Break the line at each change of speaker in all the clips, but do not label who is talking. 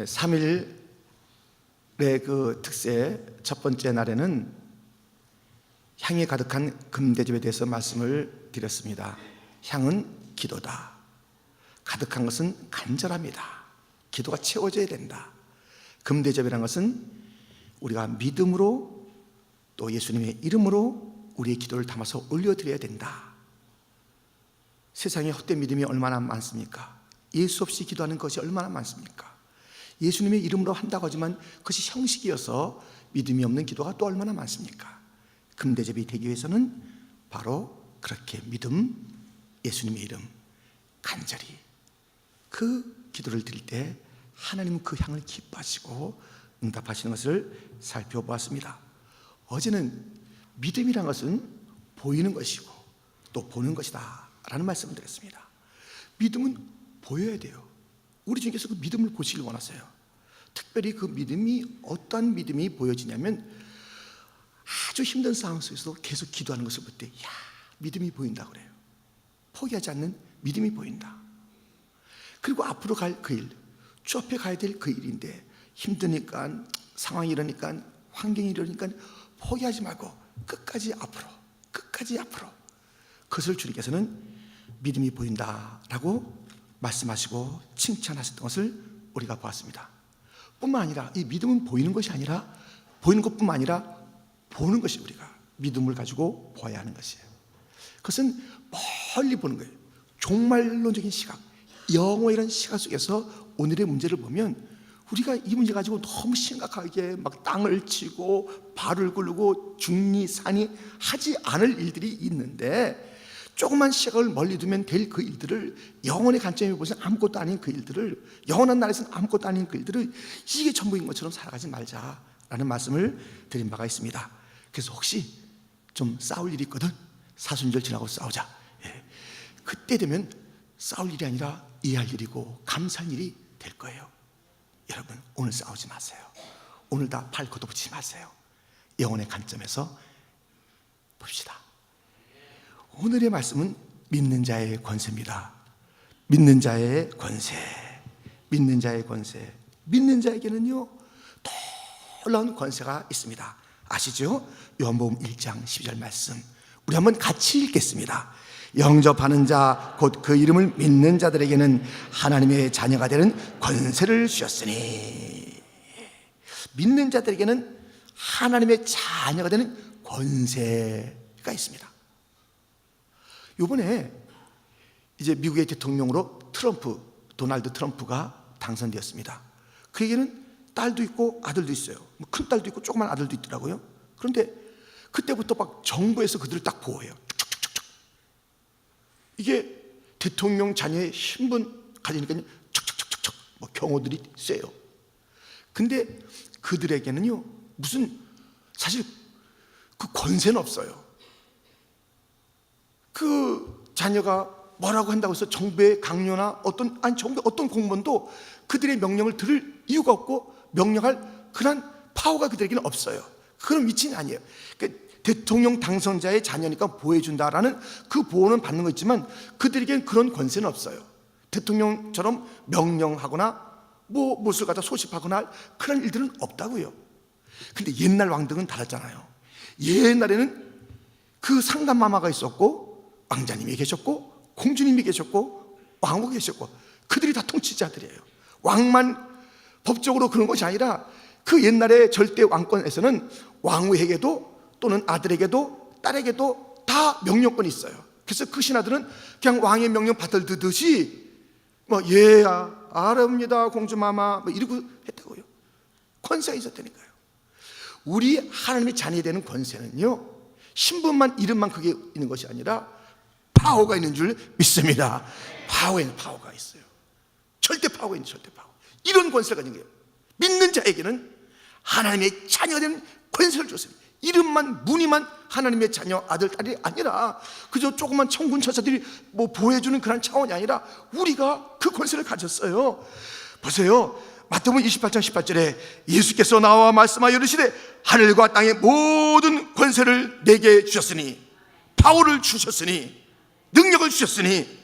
3일의 그 특세 첫 번째 날에는 향이 가득한 금대접에 대해서 말씀을 드렸습니다. 향은 기도다. 가득한 것은 간절합니다. 기도가 채워져야 된다. 금대접이라는 것은 우리가 믿음으로 또 예수님의 이름으로 우리의 기도를 담아서 올려드려야 된다. 세상에 헛된 믿음이 얼마나 많습니까? 예수 없이 기도하는 것이 얼마나 많습니까? 예수님의 이름으로 한다고 하지만 그것이 형식이어서 믿음이 없는 기도가 또 얼마나 많습니까? 금대접이 되기 위해서는 바로 그렇게 믿음, 예수님의 이름, 간절히 그 기도를 드릴 때 하나님은 그 향을 기뻐하시고 응답하시는 것을 살펴보았습니다. 어제는 믿음이란 것은 보이는 것이고 또 보는 것이다 라는 말씀을 드렸습니다. 믿음은 보여야 돼요. 우리 중에서 그 믿음을 보시길 원하세요. 특별히 그 믿음이 어떤 믿음이 보여지냐면 아주 힘든 상황 속에서도 계속 기도하는 것을 볼 때 야, 믿음이 보인다 그래요. 포기하지 않는 믿음이 보인다. 그리고 앞으로 갈 그 일, 주 앞에 가야 될 그 일인데 힘드니까, 상황이 이러니까, 환경이 이러니까 포기하지 말고 끝까지 앞으로, 끝까지 앞으로. 그것을 주님께서는 믿음이 보인다라고 말씀하시고 칭찬하셨던 것을 우리가 보았습니다. 뿐만 아니라 이 믿음은 보이는 것이 아니라, 보이는 것뿐만 아니라 보는 것이 우리가 믿음을 가지고 보아야 하는 것이에요. 그것은 멀리 보는 거예요. 종말론적인 시각, 영원이라는 시각 속에서 오늘의 문제를 보면 우리가 이 문제 가지고 너무 심각하게 막 땅을 치고 발을 굴르고 중리산이 하지 않을 일들이 있는데, 조그만 시각을 멀리 두면 될 그 일들을, 영원의 관점에 보시면 아무것도 아닌 그 일들을, 영원한 나라에서는 아무것도 아닌 그 일들을 이게 전부인 것처럼 살아가지 말자라는 말씀을 드린 바가 있습니다. 그래서 혹시 좀 싸울 일이 있거든, 사순절 지나고 싸우자. 그때 되면 싸울 일이 아니라 이해할 일이고 감사할 일이 될 거예요. 여러분, 오늘 싸우지 마세요. 오늘 다 팔 걷어붙이지 마세요. 영혼의 관점에서 봅시다. 오늘의 말씀은 믿는 자의 권세입니다. 믿는 자의 권세, 믿는 자의 권세. 믿는 자에게는요 놀라운 권세가 있습니다. 아시죠? 요한복음 1장 12절 말씀, 우리 한번 같이 읽겠습니다. 영접하는 자 곧 그 이름을 믿는 자들에게는 하나님의 자녀가 되는 권세를 주셨으니, 믿는 자들에게는 하나님의 자녀가 되는 권세가 있습니다. 이번에 이제 미국의 대통령으로 도널드 트럼프가 당선되었습니다. 그에게는 딸도 있고 아들도 있어요. 큰 딸도 있고 조그만 아들도 있더라고요. 그런데 그때부터 막 정부에서 그들을 딱 보호해요. 이게 대통령 자녀의 신분 가지니까 척척척척 뭐 경호들이 세요. 근데 그들에게는요 무슨, 사실 그 권세는 없어요. 그 자녀가 뭐라고 한다고 해서 정부의 강요나 정부의 어떤 공무원도 그들의 명령을 들을 이유가 없고 명령할 그런 파워가 그들에게는 없어요. 그런 위치는 아니에요. 그러니까 대통령 당선자의 자녀니까 보호해준다라는 그 보호는 받는 거 있지만 그들에게는 그런 권세는 없어요. 대통령처럼 명령하거나 무엇을 갖다 소집하거나 그런 일들은 없다고요. 근데 옛날 왕들은 달랐잖아요. 옛날에는 그 상감마마가 있었고 왕자님이 계셨고 공주님이 계셨고 왕후가 계셨고 그들이 다 통치자들이에요. 왕만 법적으로 그런 것이 아니라 그 옛날의 절대 왕권에서는 왕후에게도 또는 아들에게도 딸에게도 다 명령권이 있어요. 그래서 그 신하들은 그냥 왕의 명령 받들듯이 알아옵니다 공주마마 이러고 했다고요. 권세가 있었다니까요. 우리 하나님의 자녀이 되는 권세는요 신분만 이름만 그게 있는 것이 아니라 파워가 있는 줄 믿습니다. 파워가 있어요. 절대 파워가 있는 절대 파워. 이런 권세를 가진 거예요. 믿는 자에게는 하나님의 자녀가 되는 권세를 줬습니다. 이름만 무늬만 하나님의 자녀 아들 딸이 아니라 그저 조그만 천군 천사들이 보호해주는 그런 차원이 아니라 우리가 그 권세를 가졌어요. 보세요. 마태복음 28장 18절에 예수께서 나와 말씀하여 이르시되 하늘과 땅의 모든 권세를 내게 주셨으니, 파워를 주셨으니, 능력을 주셨으니,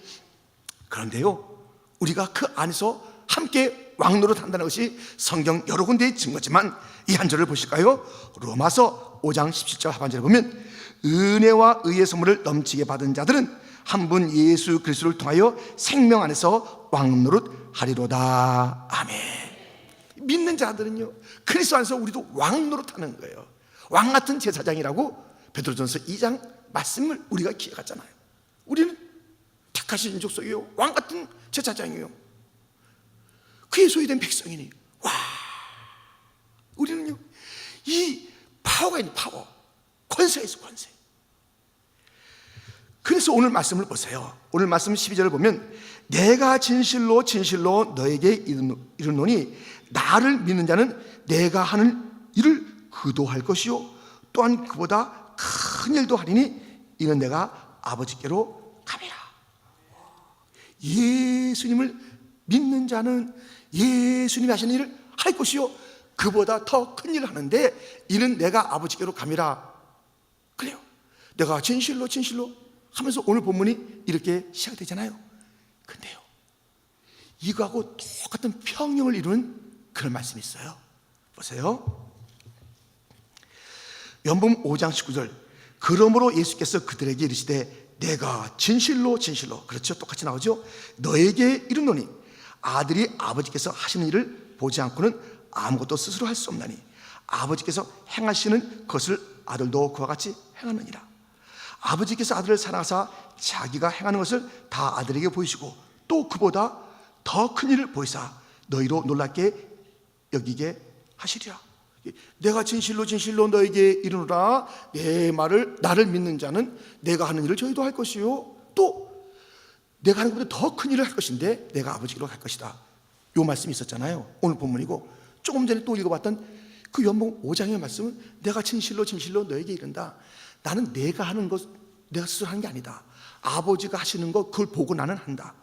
그런데요 우리가 그 안에서 함께 왕노릇 한다는 것이 성경 여러 군데에 증거지만 이 한 절을 보실까요? 로마서 5장 17절 하반절에 보면 은혜와 의의 선물을 넘치게 받은 자들은 한 분 예수 그리스도를 통하여 생명 안에서 왕노릇 하리로다. 아멘. 믿는 자들은요, 그리스도 안에서 우리도 왕노릇 하는 거예요. 왕 같은 제사장이라고 베드로전서 2장 말씀을 우리가 기억하잖아요. 우리는 택하신 족속이요, 왕 같은 제사장이요, 그의 소유된 백성이니, 와, 우리는요 이 파워가 있는 파워, 권세가 있어, 권세. 그래서 오늘 말씀을 보세요. 오늘 말씀 12절을 보면 내가 진실로 진실로 너에게 이르노니 나를 믿는 자는 내가 하는 일을 그도 할 것이요 또한 그보다 큰 일도 하리니 이는 내가 아버지께로 가리라. 예수님을 믿는 자는 예수님이 하시는 일을 할 것이요 그보다 더 큰 일을 하는데 이는 내가 아버지께로 가미라. 그래요. 내가 진실로 진실로 하면서 오늘 본문이 이렇게 시작되잖아요. 근데요, 이거하고 똑같은 평형을 이루는 그런 말씀이 있어요. 보세요. 요한복음 5장 19절 그러므로 예수께서 그들에게 이르시되 내가 진실로 진실로, 그렇죠, 똑같이 나오죠. 너에게 이르노니 아들이 아버지께서 하시는 일을 보지 않고는 아무것도 스스로 할 수 없나니 아버지께서 행하시는 것을 아들도 그와 같이 행하느니라. 아버지께서 아들을 사랑하사 자기가 행하는 것을 다 아들에게 보이시고 또 그보다 더 큰 일을 보이사 너희로 놀랍게 여기게 하시리라. 내가 진실로 진실로 너에게 이르노라. 내 말을, 나를 믿는 자는 내가 하는 일을 저희도 할 것이요 또 내가 하는 것보다 더 큰 일을 할 것인데 내가 아버지께로 갈 것이다. 요 말씀이 있었잖아요. 오늘 본문이고 조금 전에 또 읽어봤던 그 요한복음 5장의 말씀은 내가 진실로 진실로 너에게 이른다. 나는 내가 하는 것, 내가 스스로 하는 게 아니다. 아버지가 하시는 것, 그걸 보고 나는 한다.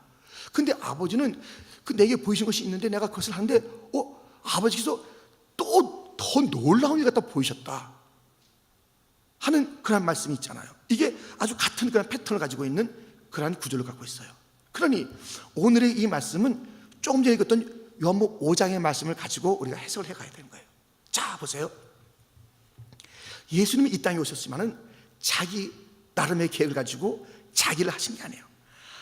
근데 아버지는 그 내게 보이신 것이 있는데 내가 그것을 하는데 아버지께서 또 더 놀라운 일 갖다 보이셨다 하는 그런 말씀이 있잖아요. 이게 아주 같은 그런 패턴을 가지고 있는 그런 구조를 갖고 있어요. 그러니 오늘의 이 말씀은 조금 전에 읽었던 요한복음 5장의 말씀을 가지고 우리가 해석을 해가야 되는 거예요. 자, 보세요. 예수님이 이 땅에 오셨지만은 자기 나름의 계획을 가지고 자기를 하신 게 아니에요.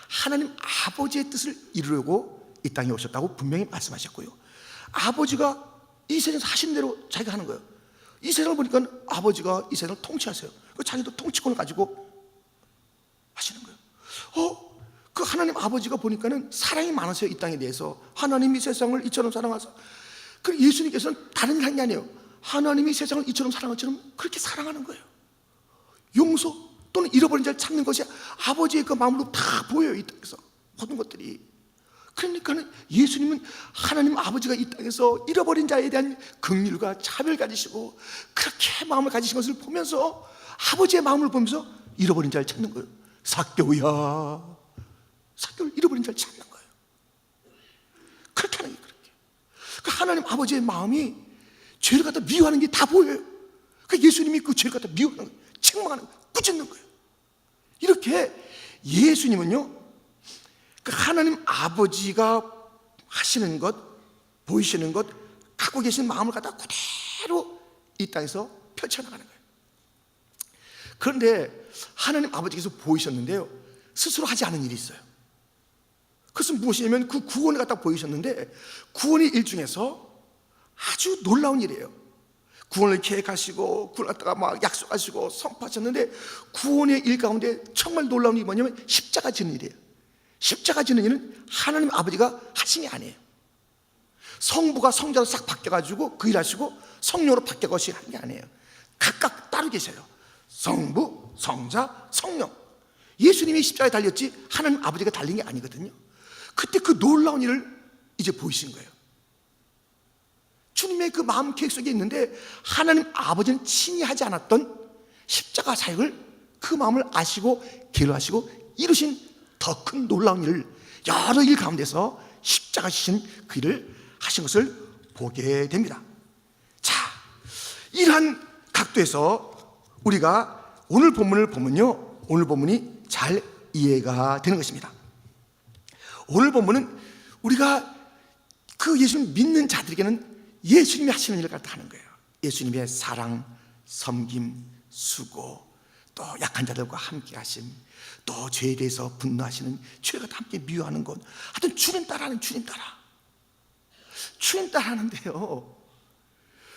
하나님 아버지의 뜻을 이루려고 이 땅에 오셨다고 분명히 말씀하셨고요. 아버지가 이 세상에서 하신 대로 자기가 하는 거예요. 이 세상을 보니까 아버지가 이 세상을 통치하세요. 자기도 통치권을 가지고 하시는 거예요. 그 하나님 아버지가 보니까는 사랑이 많으세요. 이 땅에 대해서 하나님이 세상을 이처럼 사랑하사. 그리고 예수님께서는 다른 일 한 게 아니에요. 하나님이 세상을 이처럼 사랑한 것처럼 그렇게 사랑하는 거예요. 용서 또는 잃어버린 자를 찾는 것이 아버지의 그 마음으로 다 보여요. 이 땅에서 모든 것들이. 그러니까는 예수님은 하나님 아버지가 이 땅에서 잃어버린 자에 대한 긍휼과 차별 가지시고 그렇게 마음을 가지신 것을 보면서 아버지의 마음을 보면서 잃어버린 자를 찾는 거예요. 삭개오야, 삭개오를 잃어버린 자를 찾는 거예요. 그렇게 하는 게 그렇게. 그 하나님 아버지의 마음이 죄를 갖다 미워하는 게 다 보여요. 그 예수님이 그 죄를 갖다 미워하는 거예요. 책망하는 거예요. 꾸짖는 거예요. 이렇게 예수님은요, 그 하나님 아버지가 하시는 것, 보이시는 것, 갖고 계신 마음을 갖다 그대로 이 땅에서 펼쳐나가는 거예요. 그런데 하나님 아버지께서 보이셨는데요, 스스로 하지 않은 일이 있어요. 그것은 무엇이냐면 그 구원을 갖다 보이셨는데 구원의 일 중에서 아주 놀라운 일이에요. 구원을 계획하시고 구원을 갖다가 막 약속하시고 선포하셨는데 구원의 일 가운데 정말 놀라운 일이 뭐냐면 십자가 지는 일이에요. 십자가 지는 일은 하나님 아버지가 하신 게 아니에요. 성부가 성자로 싹 바뀌어가지고 그 일 하시고 성령으로 바뀌어가시고 한 게 아니에요. 각각 따로 계셔요. 성부, 성자, 성령. 예수님이 십자가에 달렸지 하나님 아버지가 달린 게 아니거든요. 그때 그 놀라운 일을 이제 보이신 거예요. 주님의 그 마음 계획 속에 있는데 하나님 아버지는 친히 하지 않았던 십자가 사역을 그 마음을 아시고 계획하시고 이루신 더 큰 놀라운 일을 여러 일 가운데서 십자가 지신 그 일을 하신 것을 보게 됩니다. 자, 이러한 각도에서 우리가 오늘 본문을 보면요, 오늘 본문이 잘 이해가 되는 것입니다. 오늘 본문은 우리가 그 예수님 믿는 자들에게는 예수님이 하시는 일을 갖다 하는 거예요. 예수님의 사랑, 섬김, 수고, 또 약한 자들과 함께 하심, 또 죄에 대해서 분노하시는, 죄가 함께 미워하는 것, 하여튼 주님 따라하는, 주님 따라. 주님 따라하는데요,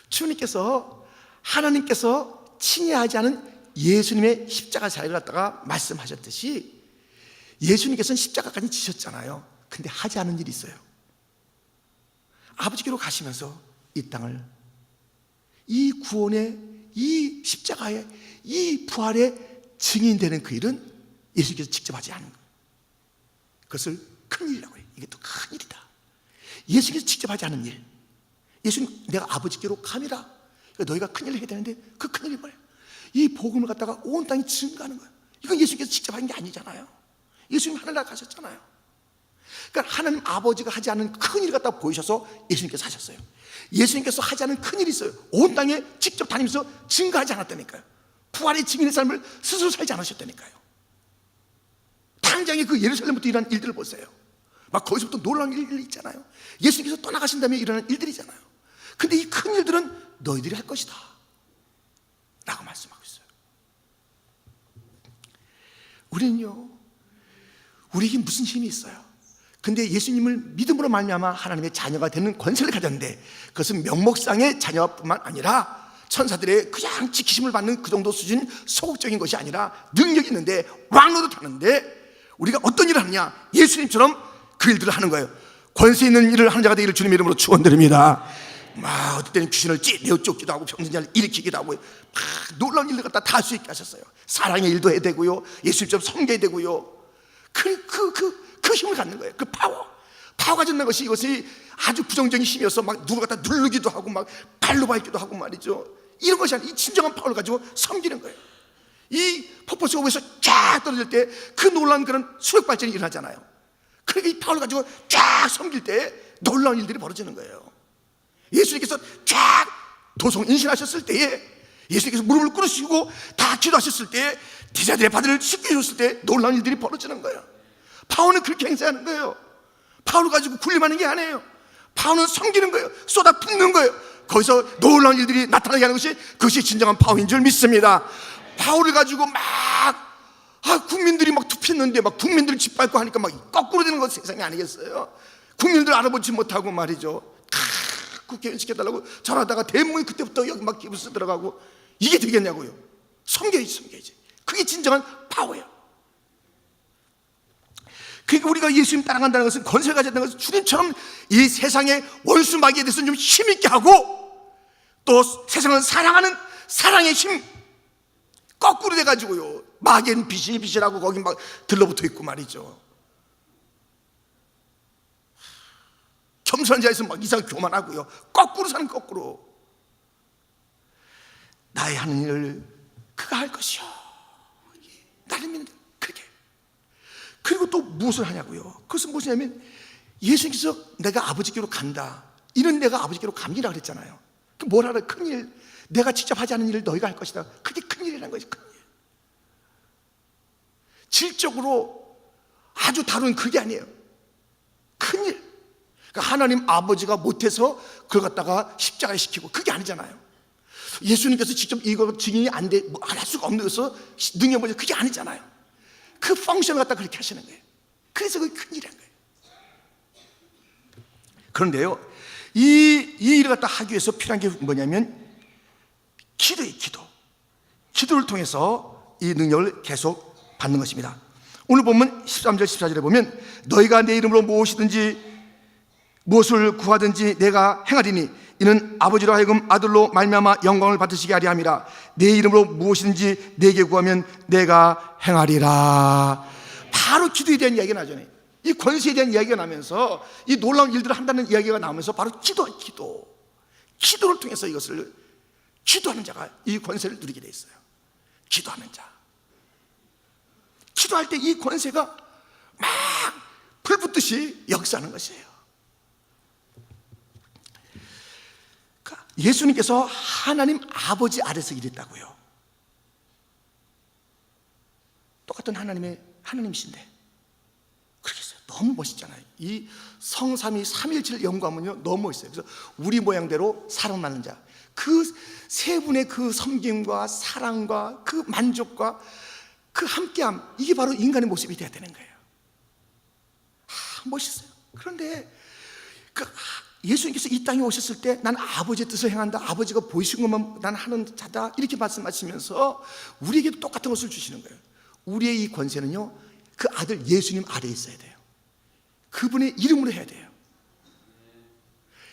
주님께서, 하나님께서 친애하지 않은 예수님의 십자가 사역을 갖다가 말씀하셨듯이 예수님께서는 십자가까지 지셨잖아요. 근데 하지 않은 일이 있어요. 아버지께로 가시면서 이 땅을, 이 구원의, 이 십자가의, 이 부활의 증인되는 그 일은 예수님께서 직접 하지 않은 거예요. 그것을 큰 일이라고 해요. 이게 또 큰 일이다. 예수님께서 직접 하지 않은 일. 예수님, 내가 아버지께로 감이라. 그러니까 너희가 큰 일을 해야 되는데 그 큰 일이 뭐예요? 이 복음을 갖다가 온 땅에 증거하는 거예요. 이건 예수님께서 직접 하는 게 아니잖아요. 예수님 하늘나라 가셨잖아요. 그러니까 하나님 아버지가 하지 않은 큰 일을 갖다 보이셔서 예수님께서 하셨어요. 예수님께서 하지 않은 큰 일이 있어요. 온 땅에 직접 다니면서 증거하지 않았다니까요. 부활의 증인의 삶을 스스로 살지 않으셨다니까요. 당장에 그 예루살렘부터 일어난 일들을 보세요. 막 거기서부터 놀라운 일들이 있잖아요. 예수님께서 떠나가신 다음에 일어난 일들이잖아요. 근데 이 큰 일들은 너희들이 할 것이다 라고 말씀하고 있어요. 우리는요, 우리에게 무슨 힘이 있어요? 근데 예수님을 믿음으로 말미암아 하나님의 자녀가 되는 권세를 가졌는데, 그것은 명목상의 자녀뿐만 아니라 천사들의 그냥 지키심을 받는 그 정도 수준 소극적인 것이 아니라 능력이 있는데 왕노릇 하는데, 우리가 어떤 일을 하느냐? 예수님처럼 그 일들을 하는 거예요. 권세 있는 일을 하는 자가 되기를 주님의 이름으로 축원드립니다. 막 어떨 때는 귀신을 내어 쫓기도 하고 병든자를 일으키기도 하고 막 놀라운 일들 갖다 다 할 수 있게 하셨어요. 사랑의 일도 해야 되고요, 예수님처럼 섬겨야 되고요. 그 힘을 갖는 거예요. 그 파워 가졌는 것이, 이것이 아주 부정적인 힘이어서 막 누구 갖다 누르기도 하고 막 발로 밟기도 하고 말이죠. 이런 것이 아니라 이 진정한 파워를 가지고 섬기는 거예요. 이 폭포수 위에서 쫙 떨어질 때 그 놀라운 그런 수력 발전이 일어나잖아요. 그러니까 이 파워를 가지고 쫙 섬길 때 놀라운 일들이 벌어지는 거예요. 예수님께서 쫙 도성 인신하셨을 때에, 예수님께서 무릎을 꿇으시고 다 기도하셨을 때에, 제자들의 바들을 씻겨줬을 때 놀라운 일들이 벌어지는 거예요. 파워는 그렇게 행사하는 거예요. 파워를 가지고 군림하는 게 아니에요. 파워는 섬기는 거예요. 쏟아 붓는 거예요. 거기서 놀라운 일들이 나타나게 하는 것이, 그것이 진정한 파워인 줄 믿습니다. 파워를 가지고 막 국민들이 막 투표했는데 막 국민들을 짓밟고 하니까 막 거꾸로 되는 것 세상이 아니겠어요? 국민들 알아보지 못하고 말이죠, 국회의원 시켜달라고 전화하다가 대문이 그때부터 여기 막 기부스 들어가고, 이게 되겠냐고요. 섬겨야지. 그게 진정한 파워예요. 그러니까 우리가 예수님 따라간다는 것은, 권세를 가졌다는 것은 주님처럼 이 세상의 원수 마귀에 대해서 좀 힘있게 하고, 또 세상을 사랑하는 사랑의 힘, 거꾸로 돼가지고요, 마귀는 비실비실하고 거기 막 들러붙어 있고 말이죠. 겸손한 자에서 막 이상 교만하고요, 거꾸로 사는, 거꾸로. 나의 하는 일을 그가 할 것이요, 나를 믿는 자 그게. 그리고 또 무엇을 하냐고요? 그것은 무엇이냐면, 예수님께서 내가 아버지께로 간다, 이런 내가 아버지께로 갑니다 그랬잖아요. 뭘 하라? 큰일. 내가 직접 하지 않은 일을 너희가 할 것이다. 그게 큰일이라는 거지. 큰일. 질적으로 아주 다룬 그게 아니에요. 큰일. 그러니까 하나님 아버지가 못해서 그걸 갖다가 십자가에 시키고, 그게 아니잖아요. 예수님께서 직접 이거 증인이 안 할 수가 없는 것서 능력 보죠, 그게 아니잖아요. 그 펑션을 갖다 그렇게 하시는 거예요. 그래서 그게 큰일인 거예요. 그런데요, 이 일을 갖다 하기 위해서 필요한 게 뭐냐면 기도예요. 기도를 통해서 이 능력을 계속 받는 것입니다. 오늘 보면 13절 14절에 보면, 너희가 내 이름으로 무엇을 구하든지 내가 행하리니 이는 아버지로 하여금 아들로 말미암아 영광을 받으시게 하리 함이라. 내 이름으로 무엇이든지 내게 구하면 내가 행하리라. 바로 기도에 대한 이야기가 나잖아요. 이 권세에 대한 이야기가 나면서, 이 놀라운 일들을 한다는 이야기가 나오면서 바로 기도를 통해서 이것을, 기도하는 자가 이 권세를 누리게 돼 있어요. 기도하는 자. 기도할 때 이 권세가 막 불붙듯이 역사하는 것이에요. 그러니까 예수님께서 하나님 아버지 아래서 일했다고요. 똑같은 하나님이신데 그렇게 했어요. 너무 멋있잖아요. 이 성삼위 삼일체를 연구하면요 너무 멋있어요. 그래서 우리 모양대로 사랑받는 자, 그 세 분의 그 섬김과 사랑과 그 만족과 그 함께함, 이게 바로 인간의 모습이 돼야 되는 거예요. 멋있어요. 그런데 그 예수님께서 이 땅에 오셨을 때 난 아버지의 뜻을 행한다, 아버지가 보이신 것만 난 하는 자다, 이렇게 말씀하시면서 우리에게도 똑같은 것을 주시는 거예요. 우리의 이 권세는요 그 아들 예수님 아래에 있어야 돼요. 그분의 이름으로 해야 돼요.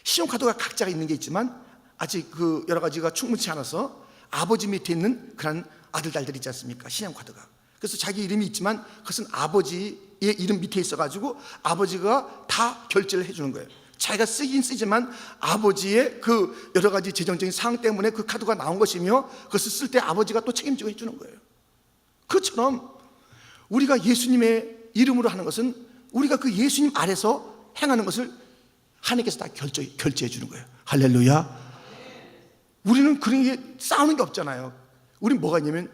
신용카드가 각자가 있는 게 있지만 아직 그 여러 가지가 충분치 않아서 아버지 밑에 있는 그런 아들 딸들이 있지 않습니까? 신용카드가. 그래서 자기 이름이 있지만 그것은 아버지의 이름 밑에 있어가지고 아버지가 다 결제를 해주는 거예요. 자기가 쓰긴 쓰지만 아버지의 그 여러 가지 재정적인 상황 때문에 그 카드가 나온 것이며 그것을 쓸 때 아버지가 또 책임지고 해주는 거예요. 그것처럼 우리가 예수님의 이름으로 하는 것은 우리가 그 예수님 아래서 행하는 것을 하나님께서 다 결제해 주는 거예요. 할렐루야. 우리는 그런 게 싸우는 게 없잖아요. 우리는 뭐가 있냐면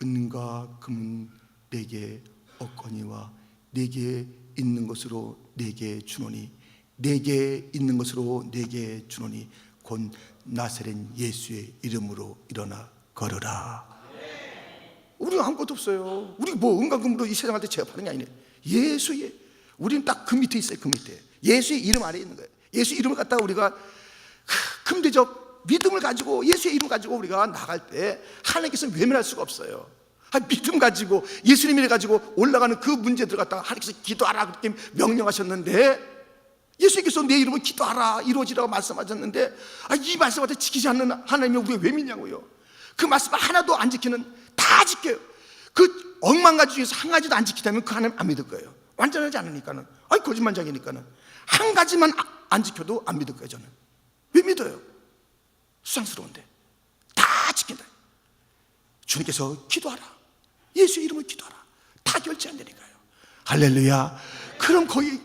은과 금은 내게 없거니와 내게 있는 것으로 내게 주노니, 내게 있는 것으로 내게 주노니 곧 나사렛 예수의 이름으로 일어나 걸어라. 우리는 아무것도 없어요. 우리 뭐 은과 금으로 이 세상한테 제압하는 게 아니네. 예수의, 우리는 딱 그 밑에 있어요. 그 밑에 예수의 이름 아래에 있는 거예요. 예수 이름을 갖다가 우리가 금대적 믿음을 가지고 예수의 이름 가지고 우리가 나갈 때 하나님께서 외면할 수가 없어요. 믿음 가지고 예수님 이름 가지고 올라가는 그 문제들 갖다가 하나님께서 기도하라 그렇게 명령하셨는데, 예수님께서 내 이름을 기도하라 이루어지라고 말씀하셨는데 이 말씀을 지키지 않는 하나님을 우리가 왜 믿냐고요. 그 말씀을 하나도 안 지키는, 다 지켜요. 그 억만 가지 중에서 한 가지도 안 지키다면 그 하나님 안 믿을 거예요. 완전하지 않으니까는, 거짓말장이니까는 한 가지만 안 지켜도 안 믿을 거예요. 저는 왜 믿어요? 수상스러운데 다 지킨다. 주님께서 기도하라, 예수의 이름을 기도하라, 다 결제한다니까요. 할렐루야. 그럼 거기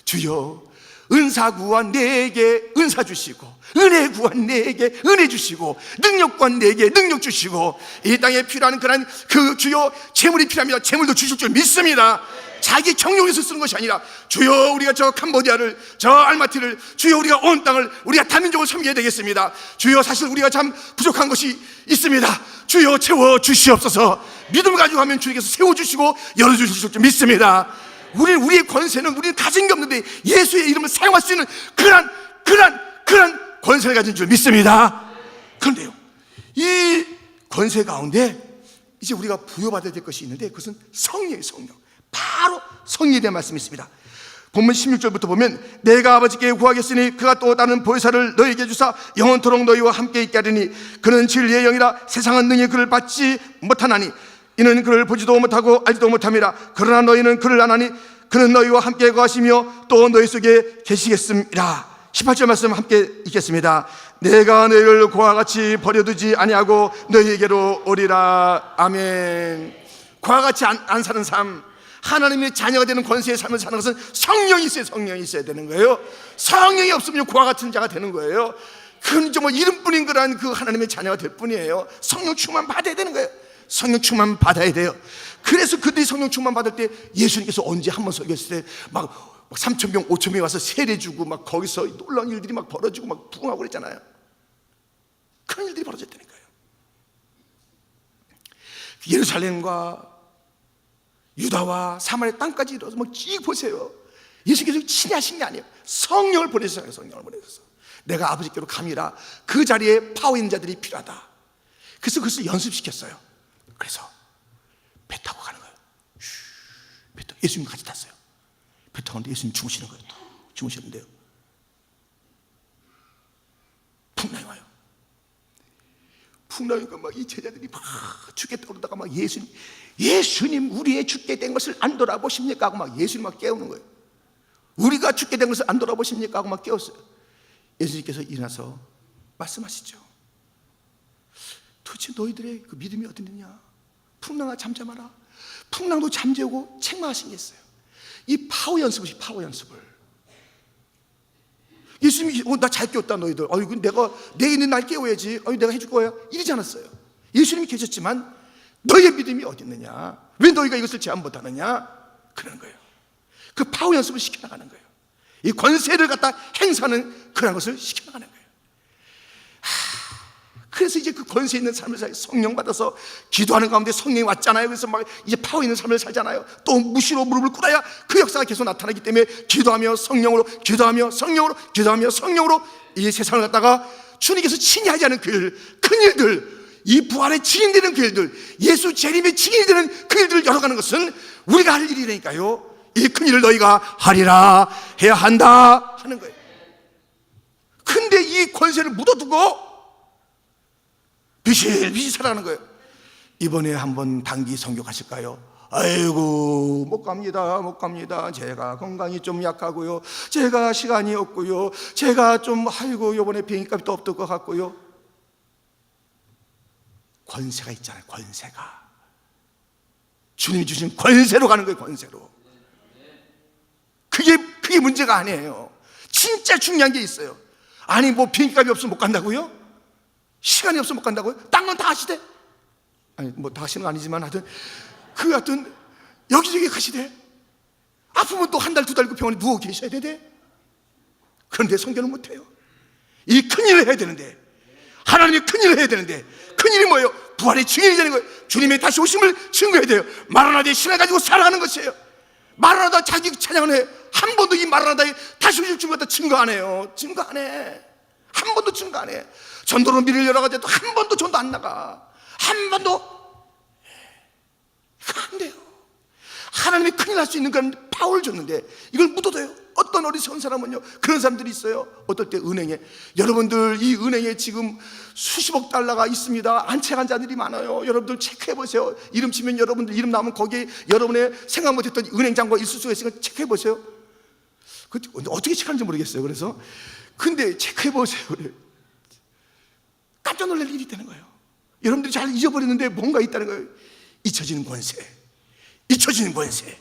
주여 은사 구한 내게 은사 주시고, 은혜 구한 내게 은혜 주시고, 능력 구한 내게 능력 주시고, 이 땅에 필요한 그런 그 주여 재물이 필요합니다. 재물도 주실 줄 믿습니다. 자기 경영에서 쓰는 것이 아니라 주여 우리가 저 캄보디아를, 저 알마티를, 주여 우리가 온 땅을, 우리가 다민족을 섬겨야 되겠습니다. 주여 사실 우리가 참 부족한 것이 있습니다. 주여 채워 주시옵소서. 믿음을 가지고 하면 주님께서 세워주시고 열어주실 줄 믿습니다. 우리의 권세는 우리는 가진 게 없는데 예수의 이름을 사용할 수 있는 그런 권세를 가진 줄 믿습니다. 그런데요, 이 권세 가운데 이제 우리가 부여받아야 될 것이 있는데 그것은 성령이에요. 성령. 바로 성령에 대한 말씀이 있습니다. 본문 16절부터 보면 내가 아버지께 구하겠으니 그가 또 다른 보혜사를 너희에게 주사 영원토록 너희와 함께 있게 하리니 그는 진리의 영이라 세상은 능히 그를 받지 못하나니 이는 그를 보지도 못하고 알지도 못함이라. 그러나 너희는 그를 아나니 그는 너희와 함께 거하시며 또 너희 속에 계시겠습니다. 18절 말씀 함께 읽겠습니다. 내가 너희를 고와 같이 버려두지 아니하고 너희에게로 오리라. 아멘. 고와 같이 안 사는 삶, 하나님의 자녀가 되는 권세의 삶을 사는 것은 성령이 있어요. 성령이 있어야 되는 거예요. 성령이 없으면 고와 같은 자가 되는 거예요. 그건 정말 이름뿐인 그런 그 하나님의 자녀가 될 뿐이에요. 성령 충만 받아야 되는 거예요. 성령 충만 받아야 돼요. 그래서 그들이 성령 충만 받을 때 예수님께서 언제 한번 설교했을 때 막 3,000명 5,000명이 와서 세례 주고 막 거기서 놀라운 일들이 막 벌어지고 막 부흥하고 그랬잖아요. 그런 일들이 벌어졌다니까요. 예루살렘과 유다와 사마리아 땅까지 이뤄서 막 쭉 보세요. 예수님께서 친히 하신 게 아니에요. 성령을 보내셨어요. 성령을 보내셔서 내가 아버지께로 감이라. 그 자리에 파워 있는 자들이 필요하다. 그래서 그것을 연습시켰어요. 그래서 배 타고 가는 거예요. 배 타고 예수님 같이 탔어요. 배 타고 가는데 예수님 주무시는 거예요. 주무시는데요, 풍랑이 와요. 풍랑이니까 막 이 제자들이 막 죽겠다 그러다가 막 예수님 우리의 죽게 된 것을 안 돌아보십니까 하고 막 예수님 막 깨우는 거예요. 우리가 죽게 된 것을 안 돌아보십니까 하고 막 깨웠어요. 예수님께서 일어나서 말씀하시죠. 도대체 너희들의 그 믿음이 어디 있느냐? 풍랑아 잠잠하라. 풍랑도 잠재우고 책망하신 게 있어요. 이 파워 연습을, 파워 연습을. 예수님이 나 잘 깨웠다 너희들. 아이고 내가 내 있는 날 깨워야지. 내가 해줄 거야. 이러지 않았어요. 예수님이 계셨지만 너희의 믿음이 어디 있느냐? 왜 너희가 이것을 제한 못하느냐? 그런 거예요. 그 파워 연습을 시켜나가는 거예요. 이 권세를 갖다 행사하는 그런 것을 시켜나가는 거예요. 그래서 이제 그 권세 있는 삶을 살, 성령 받아서 기도하는 가운데 성령이 왔잖아요. 그래서 막 이제 파워 있는 삶을 살잖아요. 또 무시로 무릎을 꿇어야 그 역사가 계속 나타나기 때문에 기도하며 성령으로, 기도하며 성령으로, 기도하며 성령으로 이 세상을 갖다가 주님께서 친히 하지 않은 그 일, 큰 일들, 이 부활의 증인 되는 그 일들, 예수 재림의 증인이 되는 그 일들을 열어가는 것은 우리가 할 일이라니까요. 이 큰 일을 너희가 하리라, 해야 한다 하는 거예요. 근데 이 권세를 묻어두고 비실비실 살아가는 거예요. 이번에 한번 단기 선교 가실까요? 아이고 못 갑니다. 제가 건강이 좀 약하고요, 제가 시간이 없고요, 제가 좀 아이고 이번에 비행기값도 없을 것 같고요. 권세가 있잖아요. 권세가 주님이 주신 권세로 가는 거예요. 권세로. 그게 문제가 아니에요. 진짜 중요한 게 있어요. 아니 뭐 비행기값이 없으면 못 간다고요? 시간이 없으면 못 간다고요? 딴 건 다 하시대. 아니 뭐 다 하시는 건 아니지만 하여튼 여기저기 가시대. 아프면 또 한 달, 두 달 그 병원에 누워 계셔야 되대. 그런데 선교는 못해요. 이 큰일을 해야 되는데, 하나님이 큰일을 해야 되는데, 큰일이 뭐예요? 부활의 증인이 되는 거예요. 주님의 다시 오심을 증거해야 돼요. 마라나다의 신을 가지고 살아가는 것이에요. 마라나다 자기 찬양을 해. 한 번도 이 마라나다의 다시 오실 줄 갖다 증거 안 해요. 증거 안 해. 한 번도 증거 안 해. 전도로 미를 열어가지고 한 번도 전도 안 나가. 한 번도. 이거 안 돼요. 하나님이 큰일 날 수 있는 그런 파워를 줬는데 이걸 묻어둬요. 어떤 어리석은 사람은요, 그런 사람들이 있어요. 어떨 때 은행에, 여러분들 이 은행에 지금 수십억 달러가 있습니다. 안채한 자들이 많아요. 여러분들 체크해보세요. 이름 치면 여러분들 이름 나오면 거기에 여러분의 생각 못했던 은행 잔고가 있을 수가 있으니까 체크해보세요. 어떻게 체크하는지 모르겠어요. 그래서 근데 체크해보세요. 그래. 깜짝 놀랄 일이 있다는 거예요. 여러분들이 잘 잊어버리는데 뭔가 있다는 거예요. 잊혀지는 권세, 잊혀지는 권세,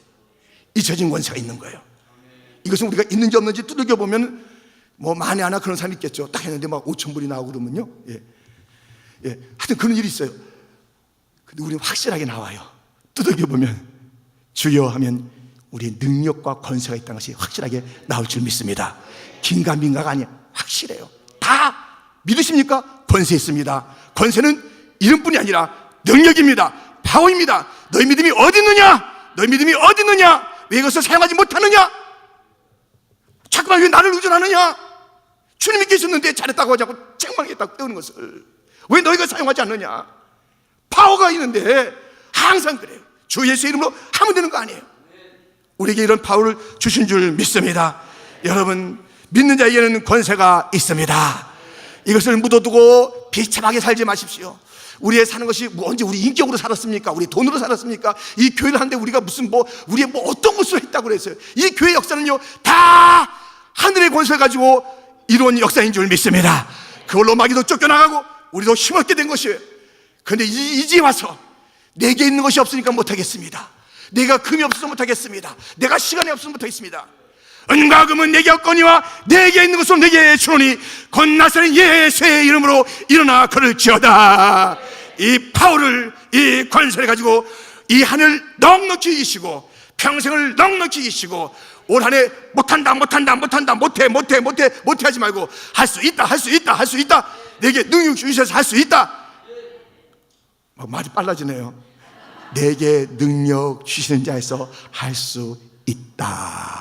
잊혀진 권세가 있는 거예요. 이것은 우리가 있는지 없는지 두들겨 보면 뭐 만에 하나 그런 사람이 있겠죠. 딱 했는데 막 5,000불이 나오고 그러면요. 하여튼 그런 일이 있어요. 근데 우리는 확실하게 나와요. 두들겨 보면 주여 하면 우리의 능력과 권세가 있다는 것이 확실하게 나올 줄 믿습니다. 긴가민가가 아니야. 확실해요. 다 믿으십니까? 권세 있습니다. 권세는 이름뿐이 아니라 능력입니다. 파워입니다. 너희 믿음이 어디 있느냐? 너희 믿음이 어디 있느냐? 왜 이것을 사용하지 못하느냐? 자꾸만 왜 나를 의존하느냐? 주님이 계셨는데 잘했다고 하자고 책망했다고 때우는 것을 왜 너희가 사용하지 않느냐? 파워가 있는데 항상 그래요. 주 예수의 이름으로 하면 되는 거 아니에요. 우리에게 이런 파워를 주신 줄 믿습니다. 여러분, 믿는 자에게는 권세가 있습니다. 이것을 묻어두고 비참하게 살지 마십시오. 우리의 사는 것이 언제 우리 인격으로 살았습니까? 우리 돈으로 살았습니까? 이 교회를 하는데 우리가 무슨 우리의 어떤 것을 했다고 그랬어요? 이 교회 역사는요, 다 하늘의 권세를 가지고 이루어진 역사인 줄 믿습니다. 그걸로 마귀도 쫓겨나가고 우리도 힘없게 된 것이에요. 그런데 이제 와서 내게 있는 것이 없으니까 못하겠습니다. 내가 금이 없어서 못하겠습니다. 내가 시간이 없어서 못하겠습니다. 은과 금은 내게 없거니와 내게 있는 것은 내게 주노니 곧 나사렛 예수의 이름으로 일어나 걸을지어다. 이 파워를, 이 권세를 가지고 이 하늘 넉넉히 이시고 평생을 넉넉히 이시고 올 한해 못한다 못해 하지 말고 할 수 있다 내게 능력 주셔서 할 수 있다. 말이 빨라지네요. 내게 능력 주시는 자에서 할 수 있다.